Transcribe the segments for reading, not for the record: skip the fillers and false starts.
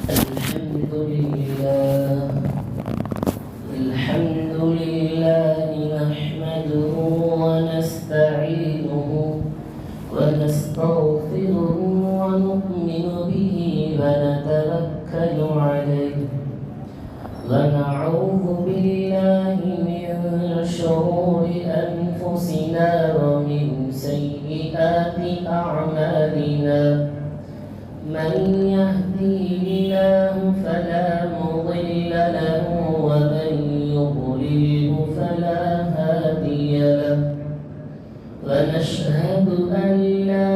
الحمد لله الحمد لله نحمده ونستعينه ونستغفره ونؤمن به ونتوكل عليه ونعوذ بالله من شرور أنفسنا ومن سيئات أعمالنا من يهدي الله فلا مضل له ومن يضلل فلا هادي له ونشهد أن لا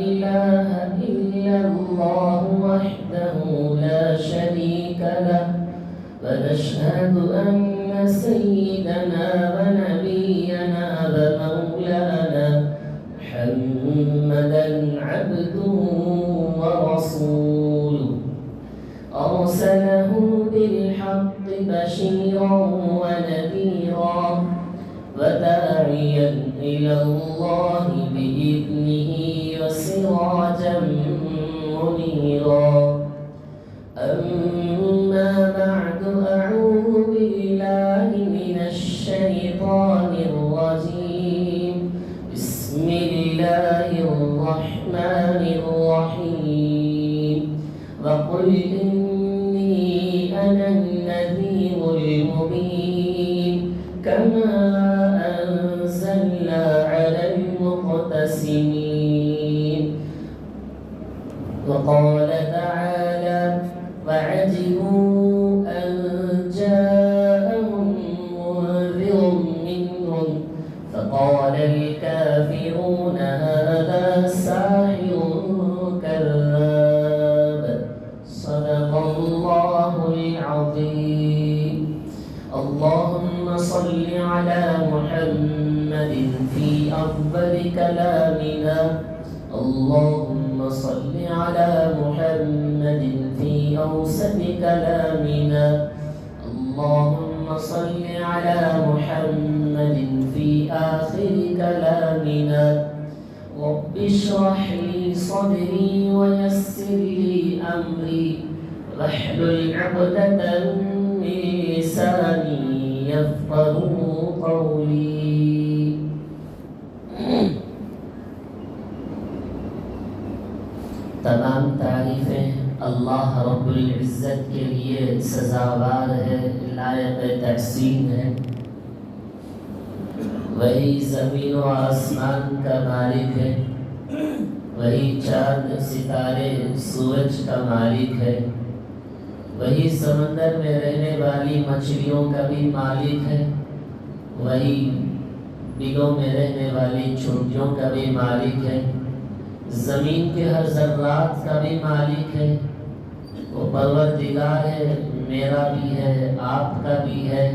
إله إلا الله وحده لا شريك له ونشهد أن سيدنا ونبينا ومولانا محمدا عبده ورسوله أرسله بالحق بشيرا ونذيرا وداعيا إلى الله بإذنه وسراجا منيرا أما بعد أعوذ بالله من الشيطان الرجيم بسم الله الرحمن الرحيم وقل إني أنا النذير المبين كما أنزلنا على المقتسمين وقال تعالى وعجبوا أن جاءهم منذر منهم فقال الكافرون هذا ساحر كذاب صدق الله العظيم اللهم صل على محمد في أفضل كلامنا اللهم صل على محمد في أوسط كلامنا اللهم صل على محمد في آخر كلامنا رب اشرح لي صدري ويسر لي أمري واحلل عقدة من لساني يفقهوا قولي تمام تعریفیں اللہ رب العزت کے لیے سزاوار ہے، لائق تحسین ہے۔ وہی زمین و آسمان کا مالک ہے، وہی چاند ستارے سورج کا مالک ہے، وہی سمندر میں رہنے والی مچھلیوں کا بھی مالک ہے، وہی بلوں میں رہنے والی چونٹیوں کا بھی مالک ہے، زمین کے ہر ذرات کا بھی مالک ہے۔ وہ پروردگار ہے، میرا بھی ہے، آپ کا بھی ہے،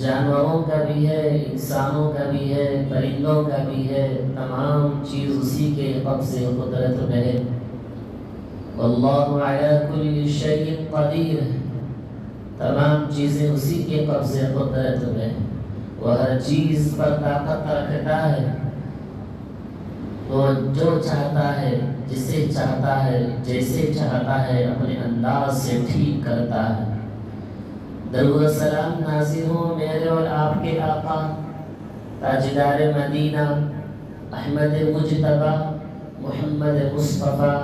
جانوروں کا بھی ہے، انسانوں کا بھی ہے، پرندوں کا بھی ہے، تمام چیز اسی کے قبض قدرت میں ہے۔ واللہ علی کل شیء قدیر، تمام چیزیں اسی کے قبض قدرت میں ہیں، وہ ہر چیز پر طاقت رکھتا ہے، وہ جو چاہتا ہے، جسے چاہتا ہے، جیسے چاہتا ہے، اپنے انداز سے ٹھیک کرتا ہے۔ درود و سلام نازل ہو میرے اور آپ کے آقا تاجدار مدینہ احمد مجتبی محمد مصطفیٰ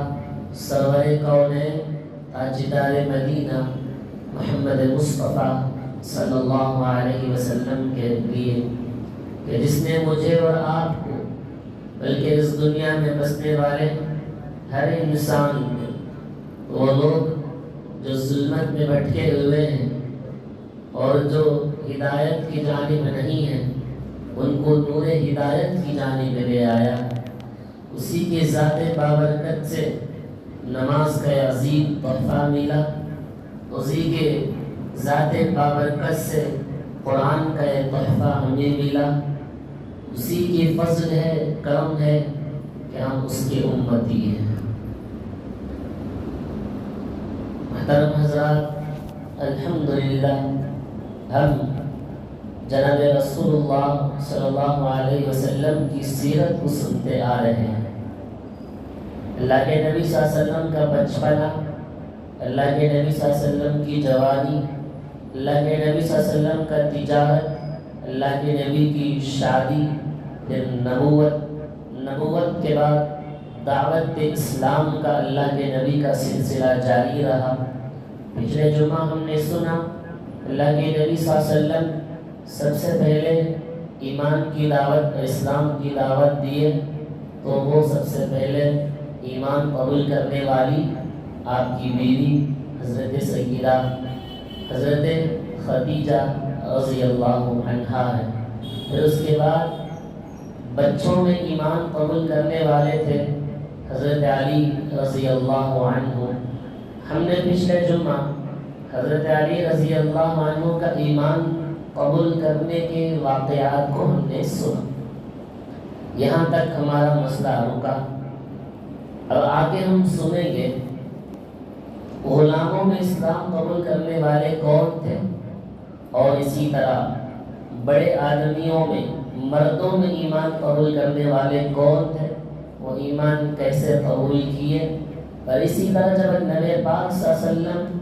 سرور کونین تاجدار مدینہ محمد مصطفیٰ صلی اللہ علیہ وسلم کے لیے کہ جس نے مجھے اور آپ کو بلکہ اس دنیا میں بسنے والے ہر انسان وہ لوگ جو ظلمت میں بھٹکے ہوئے ہیں اور جو ہدایت کی جانب نہیں ہیں، ان کو نور ہدایت کی جانب لے آیا۔ اسی کے ذات بابرکت سے نماز کا عظیم تحفہ ملا، اسی کے ذات بابرکت سے قرآن کا تحفہ ہمیں ملا، اسی کی فضل ہے، کرم ہے کہ ہم اس کے امتی ہیں۔ محترم حضرات، الحمدللہ ہم جناب رسول اللہ صلی اللہ علیہ وسلم کی سیرت کو سنتے آ رہے ہیں۔ اللہ کے نبی صلی اللہ علیہ وسلم کا بچپنا اللہ کے نبی صلی اللہ علیہ وسلم کی جوانی، اللہ کے نبی صلی اللہ علیہ وسلم کا تجارت، اللہ کے نبی کی شادی، پھر نبوت کے بعد دعوت اسلام کا اللہ کے نبی کا سلسلہ جاری رہا۔ پچھلے جمعہ ہم نے سنا اللہ کے نبی صلی اللہ علیہ وسلم سب سے پہلے ایمان کی دعوت، اسلام کی دعوت دیے، تو وہ سب سے پہلے ایمان قبول کرنے والی آپ کی بیوی حضرت سیدہ حضرت خدیجہ رضی اللہ عنہا ہے۔ پھر اس کے بعد بچوں میں ایمان قبول کرنے والے تھے حضرت علی رضی اللہ عنہ۔ ہم نے پچھلے جمعہ حضرت علی رضی اللہ عنہ کا ایمان قبول کرنے کے واقعات کو ہم نے سنا، یہاں تک ہمارا مسئلہ رکا۔ اب آگے ہم سنیں گے غلاموں میں اسلام قبول کرنے والے کون تھے، اور اسی طرح بڑے آدمیوں میں، مردوں میں ایمان قبول کرنے والے کون تھے، وہ ایمان کیسے قبول کیے۔ اور اسی طرح جب نبی پاک صلی اللہ علیہ وسلم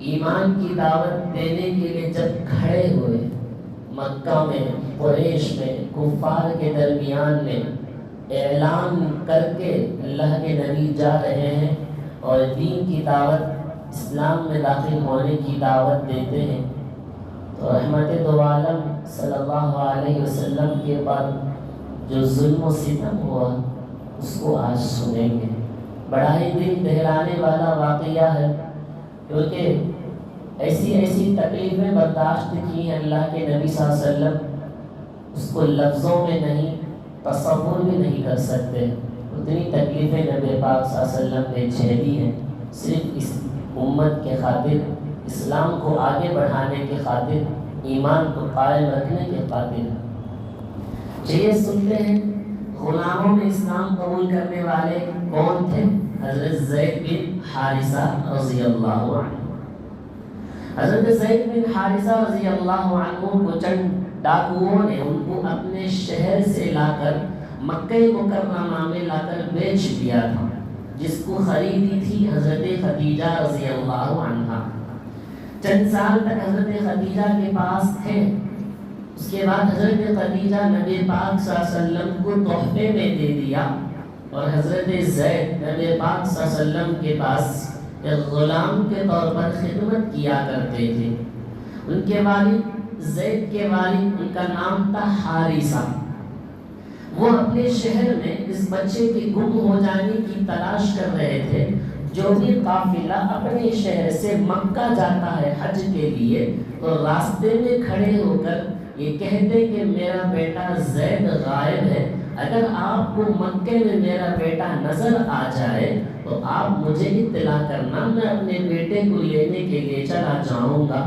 ایمان کی دعوت دینے کے لیے جب کھڑے ہوئے مکہ میں، قریش میں، کفار کے درمیان میں اعلان کر کے اللہ کے نبی جا رہے ہیں اور دین کی دعوت، اسلام میں داخل ہونے کی دعوت دیتے ہیں، تو رحمت دو عالم صلی اللہ علیہ وسلم کے بعد جو ظلم و ستم ہوا اس کو آج سنیں گے۔ بڑا ہی دل دہلانے والا واقعہ ہے، کیونکہ ایسی تکلیفیں برداشت کی ہیں اللہ کے نبی صلی اللہ علیہ وسلم، اس کو لفظوں میں نہیں، تصور بھی نہیں کر سکتے۔ اتنی تکلیفیں نبی پاک صلی اللہ علیہ وسلم نے جھیلی ہیں، صرف اس امت کے خاطر، اسلام کو آگے بڑھانے کے خاطر، ایمان کو قائم رکھنے کے خاطر۔ چلیے سنتے ہیں غلاموں میں اسلام قبول کرنے والے کون تھے۔ حضرت زید بن حارثہ رضی اللہ عنہ۔ حضرت زید بن حارثہ رضی اللہ عنہ کو چند ڈاکوؤں نے ان کو اپنے شہر سے لا کر مکہ مکرمہ میں لا کر بیچ دیا تھا، جس کو خریدی تھی حضرت خدیجہ رضی اللہ عنہا۔ چند سال تک حضرت خدیجہ کے پاس تھے، اس کے بعد حضرت خدیجہ نبی پاک صلی اللہ علیہ وسلم کو تحفے میں دے دیا، اور حضرت زید نبی پاک صلی اللہ علیہ وسلم کے پاس ایک غلام کے طور پر خدمت کیا کرتے تھے۔ ان کے والد، زید کے والد، ان کا نام تھا حارثہ۔ وہ اپنے شہر میں اس بچے کے گم ہو جانے کی تلاش کر رہے تھے۔ جو بھی قافلہ اپنے شہر سے مکہ جاتا ہے حج کے لیے، تو راستے میں کھڑے ہو کر یہ کہتے کہ میرا بیٹا زید غائب ہے، اگر آپ کو مکے میں میرا بیٹا نظر آ جائے تو آپ مجھے اطلاع کرنا، میں اپنے بیٹے کو لینے کے لیے چلا جاؤں گا۔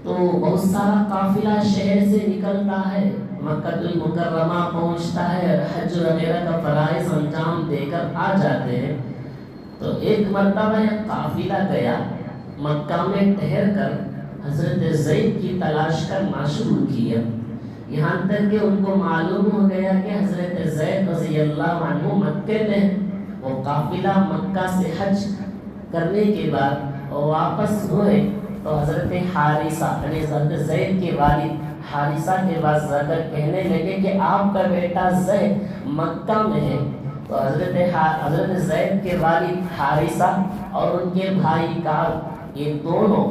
تو بہت سارا قافلہ شہر سے نکلتا ہے، مکہ المکرمہ پہنچتا ہے، حج وغیرہ کا فرائض انجام دے کر آ جاتے ہیں۔ تو ایک مرتبہ ایک قافلہ گیا، مکہ میں ٹھہر کر حضرت زید کی تلاش کرنا شروع کیا، یہاں تک کہ ان کو معلوم ہو گیا کہ حضرت زید رضی اللہ عنہ مکے میں۔ وہ قافلہ مکہ سے حج کرنے کے بعد واپس ہوئے تو حضرت حارثہ یعنی حضرت زید کے والد حارثہ کے پاس جا کر کہنے لگے کہ آپ کا بیٹا زید مکہ میں ہے۔ تو حضرت زید کے والد حارثہ اور ان کے بھائی کعب، یہ دونوں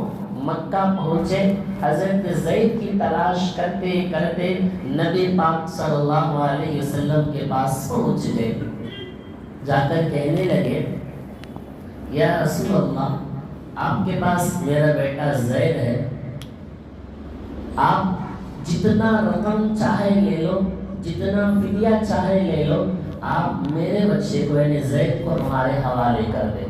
مکہ پہنچے، حضرت زید کی تلاش کرتے کرتے نبی پاک صلی اللہ علیہ وسلم کے پاس پہنچ گئے۔ جا کر کہنے لگے یا رسول اللہ، آپ کے پاس میرا بیٹا زید ہے، آپ جتنا رقم چاہے لے لو، جتنا فدیہ چاہے لے لو، آپ میرے بچے کو یعنی زید کو ہمارے حوالے کر دیں۔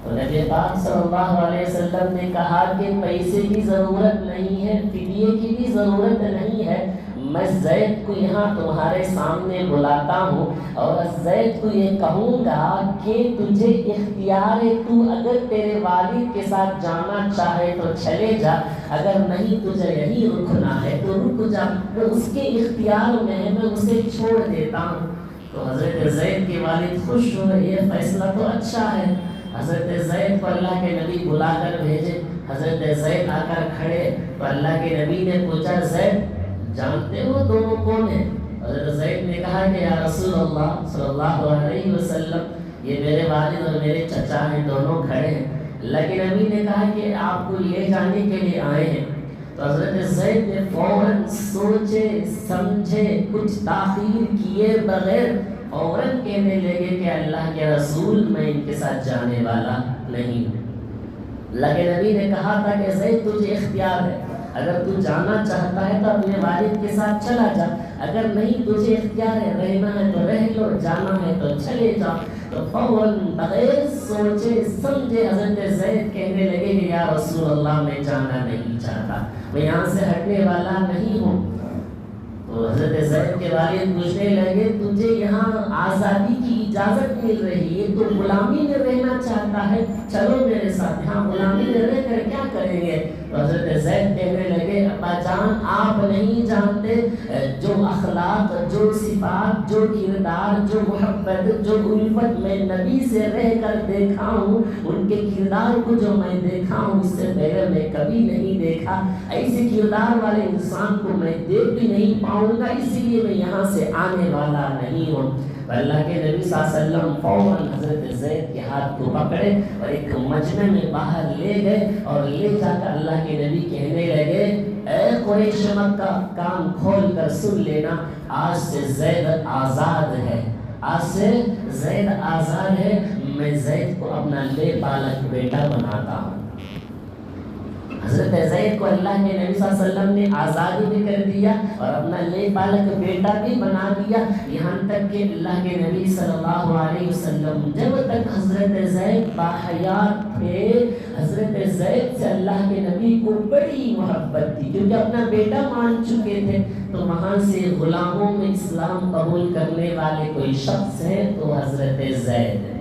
تو نبی پاک صلی اللہ علیہ وسلم نے کہا کہ پیسے کی ضرورت نہیں ہے، فدیے کی بھی ضرورت نہیں ہے، میں زید کو یہاں تمہارے سامنے بلاتا ہوں اور زید کو یہ کہوں گا کہ تجھے اختیار ہے، تو اگر تیرے والد کے ساتھ جانا چاہے تو چلے جا، اگر نہیں تجھے یہی رکنا ہے تو رک جا، میں اس کے اختیار میں ہے، میں اسے چھوڑ دیتا ہوں۔ تو حضرت زید کے والد خوش ہوئے، یہ فیصلہ تو اچھا ہے۔ حضرت زید کو اللہ کے نبی بلا کر بھیجے، حضرت زید آ کر کھڑے تو اللہ کے نبی نے پوچھا زید جانتے ہو دونوں کون ہیں؟ حضرت زید نے کہا کہ یا رسول اللہ صلی اللہ علیہ وسلم یہ میرے والد اور میرے چچا ہیں، دونوں کھڑے ہیں۔ اللہ کے نبی نے کہا کہ آپ کو لے جانے کے لیے آئے ہیں۔ تو حضرت زید نے فوراً سوچے سمجھے کچھ تاخیر کیے بغیر فوراً کہنے لگے کہ اللہ کے رسول میں ان کے ساتھ جانے والا نہیں ہوں۔ اللہ کے نبی نے کہا تھا کہ زید تجھے اختیار ہے، اگر تو جانا چاہتا ہے تو اپنے والد کے ساتھ چلا جا، اگر نہیں تجھے اختیار ہے رہنا ہے تو رہ لو، جانا ہے تو چلے جا۔ تو فوراً بغیر سوچے سمجھے حضرت زید کہنے لگے کہ یا رسول اللہ میں جانا نہیں چاہتا، میں یہاں سے ہٹنے والا نہیں ہوں۔ تو حضرت زید کے والد پوچھنے لگے تجھے یہاں آزادی کی اجازت مل رہی ہے، تو غلامی میں رہنا چاہتا ہے، چلو میرے ساتھ، یہاں غلامی میں رہ کر کیا کریں گے؟ تو حضرت زید کہنے لگے ابا جان آپ نہیں جانتے جو اخلاق، جو صفات، جو کردار، جو محبت، جو الفت میں نبی سے رہ کر دیکھا ہوں، ان کے کردار کو جو میں دیکھا ہوں اس سے پہلے میں کبھی نہیں دیکھا، ایسے کردار والے انسان کو میں دیکھ بھی نہیں پاؤں گا، اسی لیے میں یہاں سے آنے والا نہیں ہوں۔ اللہ کے نبی صلی اللہ علیہ وسلم فوراً حضرت زید کے ہاتھ کو پکڑے اور ایک مجمع میں باہر لے گئے اور لے جا کر اللہ کے نبی کہنے لگے اے قریش مکہ کان کھول کر سن لینا، آج سے زید آزاد ہے، آج سے زید آزاد ہے، میں زید کو اپنا لے پالک بیٹا بناتا ہوں۔ حضرت زید کو اللہ کے نبی صلی اللہ علیہ وسلم نے آزادی بھی کر دیا اور اپنا لے پالک بیٹا بھی بنا دیا، یہاں تک کہ اللہ کے نبی صلی اللہ علیہ وسلم جب تک حضرت زید باحیات تھے، حضرت زید سے اللہ کے نبی کو بڑی محبت تھی، کیونکہ اپنا بیٹا مان چکے تھے۔ تو وہاں سے غلاموں میں اسلام قبول کرنے والے کوئی شخص ہے تو حضرت زید ہے۔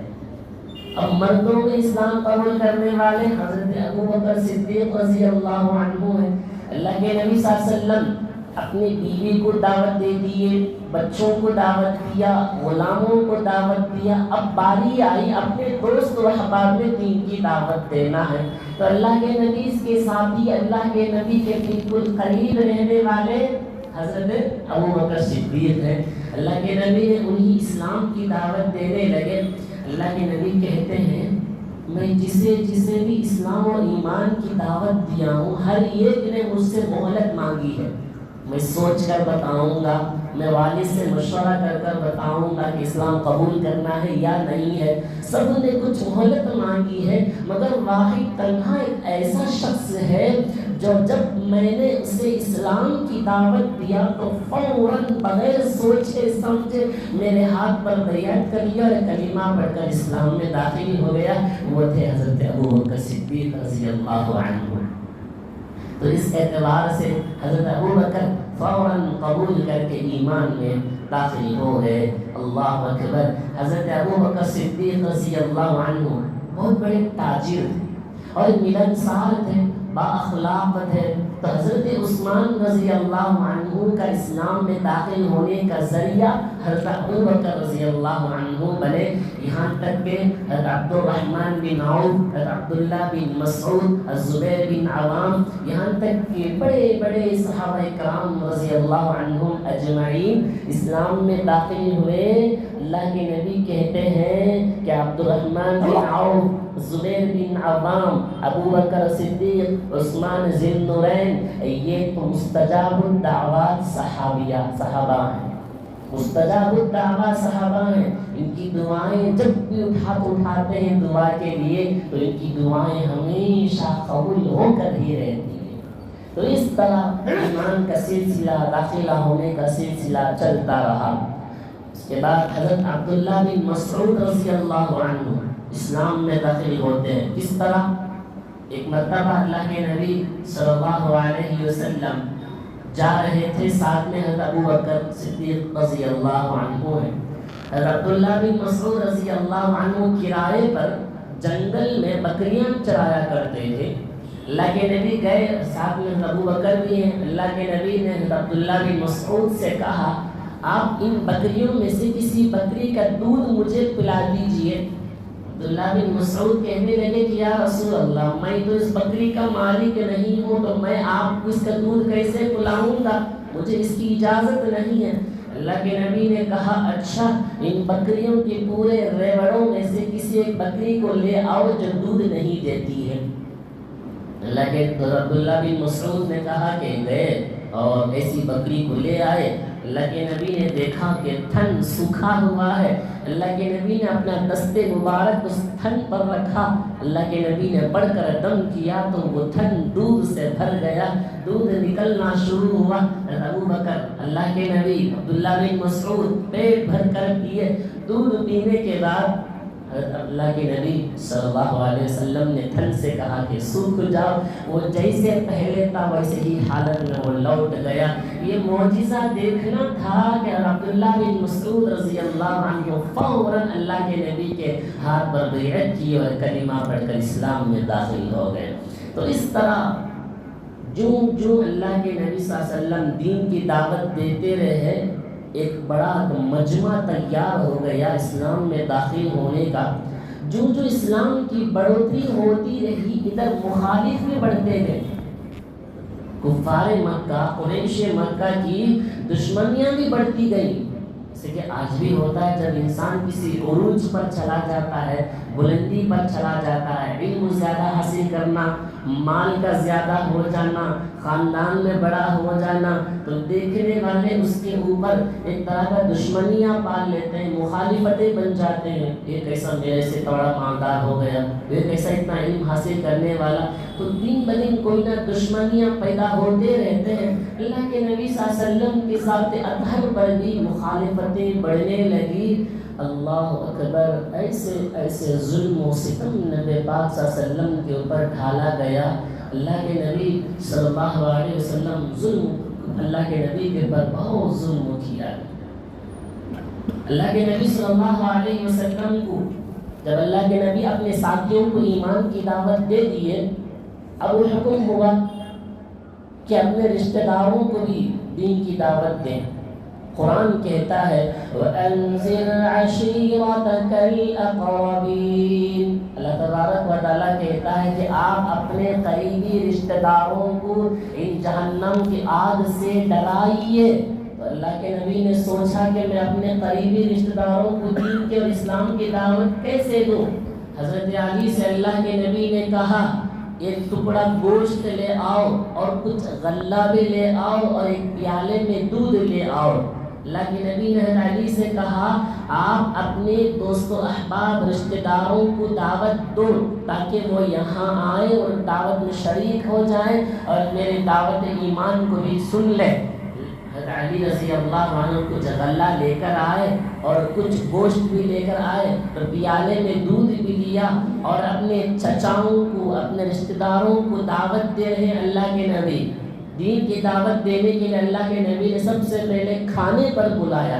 اب مردوں میں اسلام قبول کرنے والے حضرت ابوبکر صدیق رضی اللہ عنہ ہیں۔ اللہ کے نبی صلی اللہ علیہ وسلم اپنی بیوی کو دعوت دے دیے، بچوں کو دعوت دیا، غلاموں کو دعوت دیا، اب باری آئی اپنے دوست و احباب میں دین کی دعوت دینا ہے۔ تو اللہ کے نبی کے ساتھی، اللہ کے نبی کے بالکل قریب رہنے والے حضرت ابوبکر صدیق ہیں۔ اللہ کے نبی نے انہیں اسلام کی دعوت دینے لگے۔ اللہ کے نبی کہتے ہیں میں جسے جسے بھی اسلام اور ایمان کی دعوت دیا ہوں ہر ایک نے مجھ سے مہلت مانگی ہے، میں سوچ کر بتاؤں گا، میں والد سے مشورہ کر بتاؤں گا کہ اسلام قبول کرنا ہے یا نہیں ہے، سب نے کچھ مہلت مانگی ہے، مگر واحد تنہا ایک ایسا شخص ہے جو جب میں نے اسے اسلام کی دعوت دیا تو فوراً بغیر سوچے سمجھے میرے ہاتھ پر بیعت کر لیا اور کلمہ پڑھ کر اسلام میں داخل ہو گیا، وہ تھے حضرت ابوبکر صدیق رضی اللہ عنہ۔ تو اس اعتبار سے حضرت ابوبکر فوراً قبول کر کے ایمان میں داخل ہو گئے۔ اللہ اکبر۔ حضرت ابوبکر صدیق رضی اللہ عنہ بہت بڑے تاجر تھے اور ملنسار تھے، با اخلاق تھے۔ تو حضرت عثمان رضی اللہ عنہ کا اسلام میں داخل ہونے کا ذریعہ حضرت ابوبکر رضی اللہ عنہ بنے، یہاں تک کہ حضرت عبد الرحمن بن عوف، حضرت عبداللہ بن مسعود، الزبیر بن عوام، یہاں تک کہ بڑے بڑے صحابہ کرام رضی اللہ عنہم اجمعین اسلام میں داخل ہوئے۔ اللہ کے نبی کہتے ہیں کہ عبد الرحمن بن عوف، زبیر بن عوام، ابوبکر صدیق، عثمان ذی النورین، یہ تو مستجاب الدعوات صحابہ ہیں، مستجاب الدعوات صحابہ ہیں۔ ان کی دعائیں جب بھی اٹھاتے ہیں دعا کے لیے تو ان کی دعائیں ہمیشہ قبول ہو کر ہی رہتی ہیں۔ تو اس طرح ایمان کا سلسلہ، داخلہ ہونے کا سلسلہ چلتا رہا۔ اس کے بعد حضرت عبداللہ بن مسعود رضی اللہ عنہ اسلام میں داخل ہوتے ہیں۔ کس طرح؟ ایک مرتبہ اللہ کے نبی صلی اللہ علیہ وسلم جا رہے تھے، ساتھ میں حضرت ابوبکر صدیق رضی اللہ عنہ ہیں۔ حضرت عبداللہ بن مسعود رضی اللہ عنہ کرائے پر جنگل میں بکریاں چرایا کرتے تھے۔ اللہ کے نبی گئے، ساتھ میں حضرت ابوبکر بھی ہیں۔ اللہ کے نبی نے حضرت عبداللہ بن مسعود سے کہا آپ ان بکریوں میں سے کسی بکری کا دودھ مجھے پلا دیجئے۔ عبداللہ بن مسعود کہنے لگے کہ یا رسول اللہ، میں تو اس بکری کا مالک نہیں ہوں، تو میں آپ کو اس کا دودھ کیسے پلاؤں گا؟ مجھے اس کی اجازت نہیں ہے۔ اللہ کے نبی نے کہا اچھا، ان بکریوں کے پورے ریوڑوں میں سے کسی ایک بکری کو لے آؤ جو دودھ نہیں دیتی ہے۔ اللہ کے عبداللہ بن مسعود نے کہا کہ گئے اور ایسی بکری کو لے آئے۔ اللہ کے نبی نے دیکھا کہ تھن سوکھا ہوا ہے۔ اللہ کے نبی نے اپنا دست مبارک اس تھن پر رکھا۔ اللہ کے نبی نے پڑھ کر دم کیا تو وہ تھن دودھ سے بھر گیا، دودھ نکلنا شروع ہوا۔ ابو بکر، اللہ کے نبی، عبداللہ بن مسعود پیٹ بھر کر پیے۔ دودھ پینے کے بعد اللہ کے نبی صلی اللہ علیہ وسلم نے تھن سے کہا کہ سوکھ جاؤ۔ وہ جیسے پہلے تھا ویسے ہی حالت میں وہ لوٹ گیا۔ یہ معجزہ دیکھنا تھا کہ عبداللہ بن مسعود رضی اللہ عنہ فوراً اللہ کے نبی کے ہاتھ پر بیعت کی اور کلمہ پڑھ کر اسلام میں داخل ہو گئے۔ تو اس طرح جو اللہ کے نبی صلی اللہ علیہ وسلم دین کی دعوت دیتے رہے، ایک بڑا مجمع تیار ہو گیا اسلام میں داخل ہونے کا۔ جو اسلام کی بڑھوتری ہوتی رہی، ادھر مخالف بھی بڑھتے گئے۔ کفار مکہ، قریش مکہ کی دشمنیاں بھی بڑھتی گئی، جیسے کہ آج بھی ہوتا ہے جب انسان کسی عروج پر چلا جاتا ہے، بلندی پر چلا جاتا ہے، علم زیادہ حاصل کرنا، مال کا زیادہ ہو جانا، خاندان میں بڑا ہو جانا، تو دیکھنے والے اس کے اوپر ایک طرح کا دشمنیاں پال لیتے ہیں، مخالفتیں بن جاتے ہیں۔ یہ کیسا میرے سے بڑا مالدار ہو گیا، یہ کیسا اتنا علم حاصل کرنے والا، تو دن بدن کوئی نہ دشمنیاں پیدا ہوتے رہتے ہیں۔ اللہ کے نبی صلی اللہ علیہ وسلم کے ذات اطہر پر بھی مخالفتیں بڑھنے لگی۔ اللہ اکبر، ایسے ظلم و ستم نبی پاک صلی اللہ علیہ وسلم کے اوپر ڈھالا گیا۔ اللہ کے نبی صلی اللہ علیہ وسلم اللہ کے نبی کے اوپر بہت ظلم کیا۔ اللہ کے نبی صلی اللہ علیہ وسلم کو جب اللہ کے نبی اپنے ساتھیوں کو ایمان کی دعوت دے دیے، اب وہ حکم ہوا کہ اپنے رشتہ داروں کو بھی دین کی دعوت دیں۔ قرآن کہتا ہے وَأَنذِرْ عَشِيرَتَكَ الْأَقْرَبِينَ، اللہ تبارک و تعالیٰ کہتا ہے کہ آپ اپنے قریبی رشتہ داروں کو ان جہنم کی آگ سے ڈرائیے۔ تو اللہ کے نبی نے سوچا کہ میں اپنے قریبی رشتہ داروں کو دین کے اور اسلام کی دعوت کیسے دوں؟ حضرت علی سے اللہ کے نبی نے کہا ایک ٹکڑا گوشت لے آؤ اور کچھ غلہ بھی لے آؤ اور ایک پیالے میں دودھ لے آؤ۔ اللہ کے نبی نے حضرت علی سے کہا آپ اپنے دوست و احباب رشتہ داروں کو دعوت دو تاکہ وہ یہاں آئیں اور دعوت میں شریک ہو جائیں اور میرے دعوت ایمان کو بھی سن لیں۔ حضرت علی رضی اللہ عنہ کچھ غلہ لے کر آئے اور کچھ گوشت بھی لے کر آئے، تو پیالے میں دودھ بھی لیا اور اپنے چچاؤں کو، اپنے رشتہ داروں کو دعوت دے رہے ہیں۔ اللہ کے نبی دین کی دعوت دینے کے لیے اللہ کے نبی نے سب سے پہلے کھانے پر بلایا۔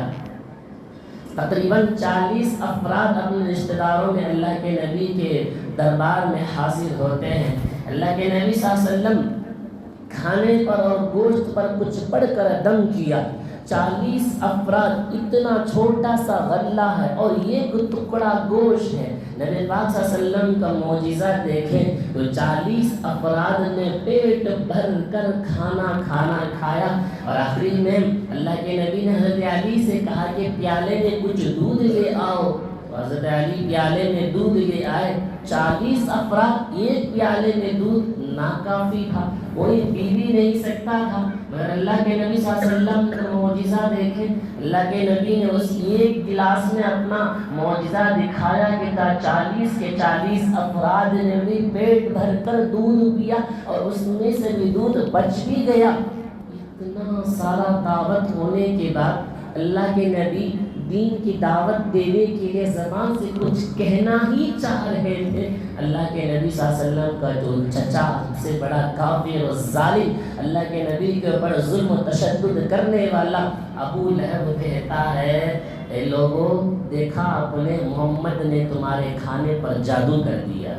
تقریباً 40 افراد اپنے رشتہ داروں میں اللہ کے نبی کے دربار میں حاضر ہوتے ہیں۔ اللہ کے نبی صلی اللہ علیہ وسلم کھانے پر اور گوشت پر کچھ پڑھ کر دم کیا۔ 40 افراد، اتنا چھوٹا سا غلہ ہے اور یہ ٹکڑا گوشت ہے۔ نبی پاک صلی اللہ علیہ وسلم کا معجزہ دیکھیں تو 40 افراد نے پیٹ بھر کر کھانا کھایا، اور آخری میں اللہ کے نبی نے حضرت علی سے کہا کہ پیالے میں کچھ دودھ لے آؤ۔ حضرت علی پیالے میں دودھ لے آئے۔ 40 افراد، ایک پیالے میں دودھ ناکافی تھا، کوئی پی بھی نہیں سکتا تھا، مگر اللہ کے نبی صلی اللہ علیہ وسلم کا معجزہ دیکھیں۔ اللہ کے نبی نے اس ایک گلاس میں اپنا معجزہ دکھایا کہ 40 کے 40 افراد نے بھی پیٹ بھر کر دودھ پیا اور اس میں سے بھی دودھ بچ بھی گیا۔ اتنا سارا دعوت ہونے کے بعد اللہ کے نبی دین کی دعوت دینے کے لیے زبان سے کچھ کہنا ہی چاہ رہے تھے۔ اللہ کے نبی صلی اللہ علیہ وسلم کا جو چچا سے بڑا کافر و ظالم، اللہ کے نبی کے اوپر ظلم و تشدد کرنے والا ابو لہب کہتا ہے اے لوگوں، دیکھا آپ نے محمد نے تمہارے کھانے پر جادو کر دیا،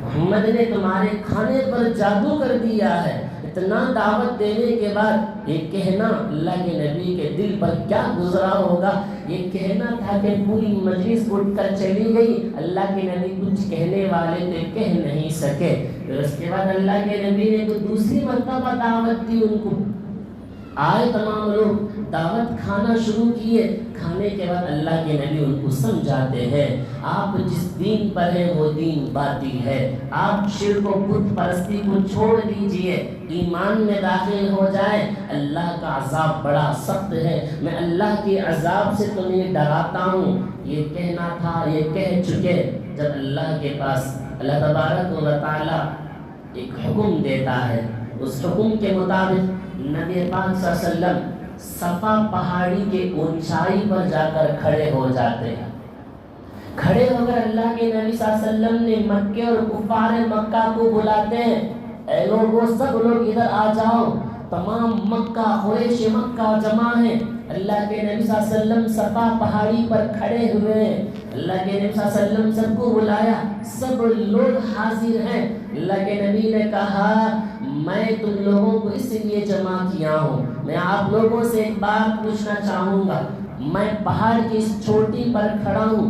محمد نے تمہارے کھانے پر جادو کر دیا ہے، اتنا دعوت دینے کے بعد یہ کہنا اللہ کے نبی کے دل پر کیا گزرا ہوگا. یہ کہنا تھا کہ پوری مجلس اٹھ کر چلی گئی, اللہ کے نبی کچھ کہنے والے تھے, کہہ نہیں سکے. پھر اس کے بعد اللہ کے نبی نے تو دوسری مرتبہ دعوت دی ان کو. آئے تمام لوگ, دعوت کھانا شروع کیے. کھانے کے بعد اللہ کے نبی ان کو سمجھاتے ہیں آپ جس دین پر ہیں وہ دین باطل ہے, آپ شرک و بت پرستی کو چھوڑ دیجئے, ایمان میں داخل ہو جائے. اللہ کا عذاب بڑا سخت ہے, میں اللہ کے عذاب سے تمہیں ڈراتا ہوں. یہ کہنا تھا, یہ کہہ چکے. جب اللہ کے پاس اللہ تبارک و تعالی ایک حکم دیتا ہے, اس حکم کے مطابق نبی پاک صلی اللہ علیہ وسلم صفا پہاڑی کے اونچائی پر جا کر کھڑے ہو جاتے ہیں. کھڑے ہو کر اللہ کے نبی صلی اللہ علیہ وسلم نے مکے اور کفار مکہ کو بلاتے ہیں, اے لوگوں سب لوگ ادھر آ جاؤ. تمام مکہ قریش مکہ جمع ہیں. اللہ کے نبی صلی اللہ علیہ وسلم صفا پہاڑی پر کھڑے ہوئے ہیں. اللہ کے نبی صلی اللہ علیہ وسلم سب کو بلایا, سب لوگ حاضر ہیں. اللہ کے نبی نے کہا میں تم لوگوں کو اس لیے جمع کیا ہوں, میں آپ لوگوں سے ایک بات پوچھنا چاہوں گا. میں پہاڑ کی اس چوٹی پر کھڑا ہوں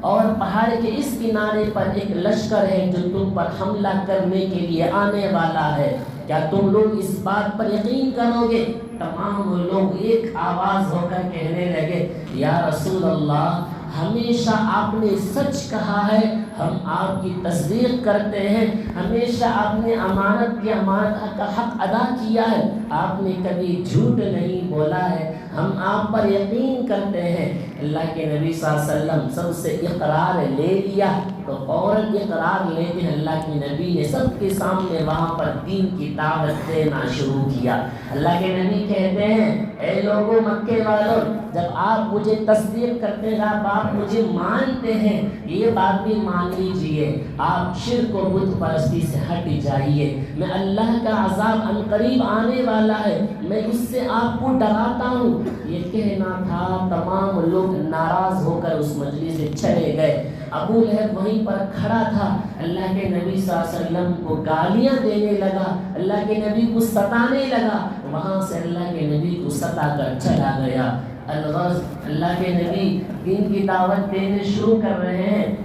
اور پہاڑ کے اس کنارے پر ایک لشکر ہے جو تم پر حملہ کرنے کے لیے آنے والا ہے. کیا تم لوگ اس بات پر یقین کرو گے؟ تمام لوگ ایک آواز ہو کر کہنے لگے یا رسول اللہ, ہمیشہ آپ نے سچ کہا ہے, ہم آپ کی تصدیق کرتے ہیں. ہمیشہ آپ نے امانت کی امانت کا حق ادا کیا ہے, آپ نے کبھی جھوٹ نہیں بولا ہے, ہم آپ پر یقین کرتے ہیں. اللہ کے نبی صلی اللہ علیہ وسلم سب سے اقرار لے لیا تو فوراً اقرار لیتے اللہ کے نبی نے سب کے سامنے وہاں پر دین کی دعوت دینا شروع کیا. اللہ کے نبی کہتے ہیں اے لوگوں مکے والوں, جب آپ مجھے تصدیق کرتے ہیں, آپ مجھے مانتے ہیں, یہ بات بھی مان لیجئے آپ شرک و بت پرستی سے ہٹ جائیے. میں اللہ کا عذاب عنقریب آنے والا ہے, میں اس سے آپ کو ڈراتا ہوں. یہ کہنا تھا, تمام لوگ ناراض ہو کر اس مجلس سے چلے گئے. ابو لہب وہیں پر کھڑا تھا, اللہ کے نبی صلی اللہ علیہ وسلم کو گالیاں دینے لگا, اللہ کے نبی کو ستانے لگا. وہاں سے اللہ کے نبی کو ستا کر چلا گیا. الغرض اللہ کے نبی دین کی دعوت دینے شروع کر رہے ہیں.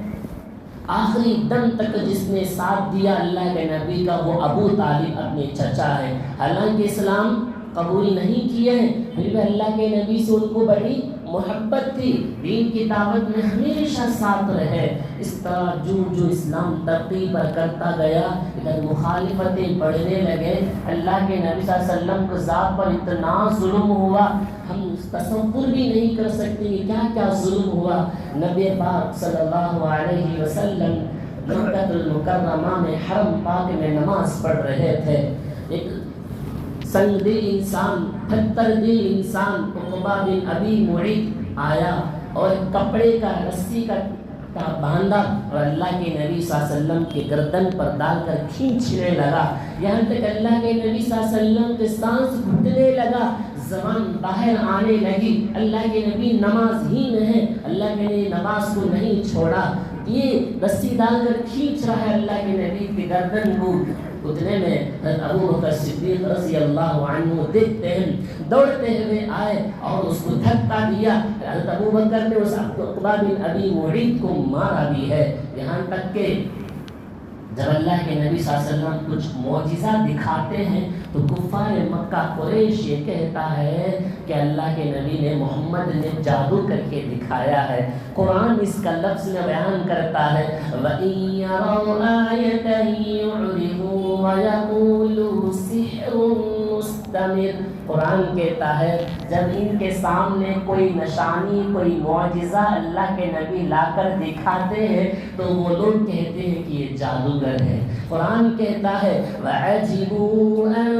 آخری دم تک جس نے ساتھ دیا اللہ کے نبی کا وہ ابو طالب اپنے چچا ہے. حالانکہ اسلام قبول نہیں کیے ہیں, پھر بھی اللہ کے نبی سے ان کو بڑی محبت تھی, دین کی دعوت میں ہمیشہ ساتھ رہے. اس طرح جو اسلام ترقی پر کرتا گیا, ادھر مخالفتیں بڑھنے لگے. اللہ کے نبی صلی اللہ علیہ وسلم کو ذات پر اتنا ظلم ہوا, ہم تصور بھی نہیں کر سکتے کہ کیا کیا ظلم ہوا. نبی پاک صلی اللہ علیہ وسلم مکہ المکرمہ میں حرم پاک میں نماز پڑھ رہے تھے. ایک سنگ دل انسان, پتھر دل انسان عقبہ بن ابی معیط آیا اور کپڑے کا رسی کا باندھا اور اللہ کے نبی صلی اللہ علیہ وسلم کے گردن پر ڈال کر کھینچنے لگا. یہاں تک اللہ کے نبی صلی اللہ علیہ وسلم کے سانس گھٹنے لگا, زبان باہر آنے لگی. اللہ کے نبی نماز ہی میں ہے, اللہ کے نبی نماز کو نہیں چھوڑا. یہ رسی ڈال کر کھینچ رہا ہے اللہ کے نبی کی گردن کو. اتنے میں حضرت ابو بکر صدیق رضی اللہ عنہ دیکھتے ہیں, دوڑتے ہوئے آئے اور اس کو دھکا دیا. حضرت ابو بکر نے اس عقبہ بن ابی معیط کو مارا بھی ہے. یہاں تک کہ جب اللہ کے نبی صلی اللہ علیہ وسلم کچھ معجزہ دکھاتے ہیں تو کفار مکہ قریش یہ کہتا ہے کہ اللہ کے نبی نے, محمد نے جادو کر کے دکھایا ہے. قرآن اس کا لفظ میں بیان کرتا ہے وَإِن يَرَوْا آيَةً يُعْرِضُوا وَيَقُولُوا سِحْرٌ مُسْتَمِرٌ. قرآن کہتا ہے جب ان کے سامنے کوئی نشانی, کوئی معجزہ اللہ کے نبی لا کر دکھاتے ہیں تو وہ لوگ کہتے ہیں کہ یہ جادوگر ہے. قرآن کہتا ہے وَعَجِبُوا أَن